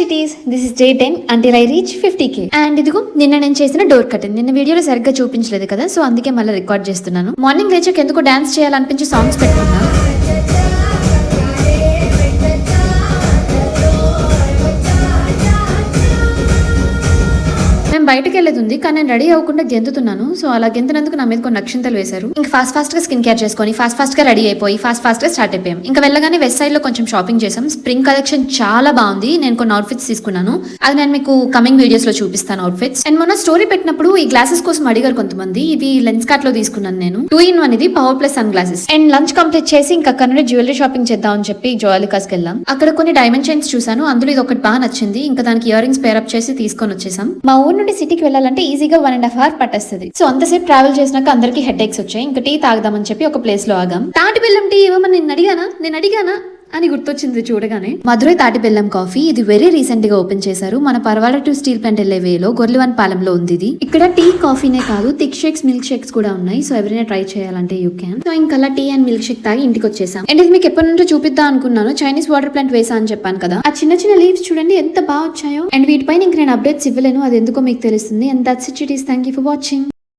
Chitti's, this is day 10 until I reach 50k. And ఇదిగో నిన్న నేను చేసిన డోర్ కర్టెన్. నిన్న వీడియోలో సరిగ్గా చూపించలేదు కదా, సో అందుకే మళ్ళీ రికార్డ్ చేస్తున్నాను. మార్నింగ్ లేచాక ఎందుకు డాన్స్ చేయాలనిపించి సాంగ్స్ పెట్టుకున్నా. నేను బయటకు వెళ్ళేది ఉంది, కానీ నేను రెడీ అవ్వకుండా గెంతుతున్నాను. సో అలా గెంతినందుకు నా మీద కొన్ని నక్షంతలు వేశారు. ఇంకా ఫాస్ట్ గా స్కిన్ కేర్ చేసుకొని ఫాస్ట్ గా రెడీ అయిపోయి ఫాస్ట్ గా స్టార్ట్ అయిపోయాం. ఇంకా వెళ్ళగానే వెస్ట్ సైడ్ లో కొంచెం షాపింగ్ చేసాం. స్ప్రింగ్ కలెక్షన్ చాలా బాగుంది. నేను కొన్ని అవుట్ఫిట్స్ తీసుకున్నాను, అది నేను మీకు కమింగ్ వీడియోస్ లో చూపిస్తాను అవుట్ఫిట్స్. అండ్ మొన్న స్టోరీ పెట్టినప్పుడు ఈ గ్లాసెస్ కోసం అడిగారు కొంతమంది. ఇవి లెన్స్ కార్ట్ లో తీసుకున్నాను నేను. 2-in-1 ఇది power plus sun glasses. And lunch complete చేసి ఇంకా అక్కడ జ్యువెలరీ షాపింగ్ చేద్దాం అని చెప్పి జోయాలికాస్కి వెళ్ళాం. అక్కడ కొన్ని డైమండ్ చైన్స్ చూసాను, అందులో ఇది ఒకటి బాగా నచ్చింది. ఇంకా దానికి ఇయర్ రింగ్స్ పేరప్ చేసి తీసుకొని వచ్చేసాం. మా ఊరు నుండి సిటీకి వెళ్ళాలంటే ఈజీగా 1.5 hours పట్టేస్తుంది. సో అంతసేపు ట్రావెల్ చేసినాక అందరికి హెడ్ ఏక్స్ వచ్చాయి. ఇంకా టీ తాగదామని చెప్పి ఒక ప్లేస్ లో ఆగాం. తాటి బెల్లం టీ ఇవ్వమని నేను అడిగానా అని గుర్తొచ్చింది చూడగానే. మధురై తాటి బెల్లం కాఫీ, ఇది వెరీ రీసెంట్ గా ఓపెన్ చేశారు. మన పరవాడ టు స్టీల్ ప్లాంట్ వెళ్లే వేలో గొర్లివన్ పాలెంలో ఉంది ఇది. ఇక్కడ టీ కాఫీనే కాదు, థిక్ షేక్స్, మిల్క్ షేక్స్ కూడా ఉన్నాయి. సో ఎవరైనా ట్రై చేయాలంటే యూ క్యాన్. సో ఇంకా టీ అండ్ మిల్క్ షేక్ తాగి ఇంటికి వచ్చేసాం. అండ్ ఇది మీకు ఎప్పటి నుంచో చూపిద్దాం అనుకున్నాను. చైనీస్ వాటర్ ప్లాంట్ వేసా అని చెప్పాను కదా, ఆ చిన్న లీవ్స్ చూడండి ఎంత బాగా వచ్చాయో. అండ్ వీటిపైన ఇంక నేను అప్డేట్స్ ఇవ్వలేను, అది ఎందుకో మీకు తెలుస్తుంది. And that's it. Thank you for watching.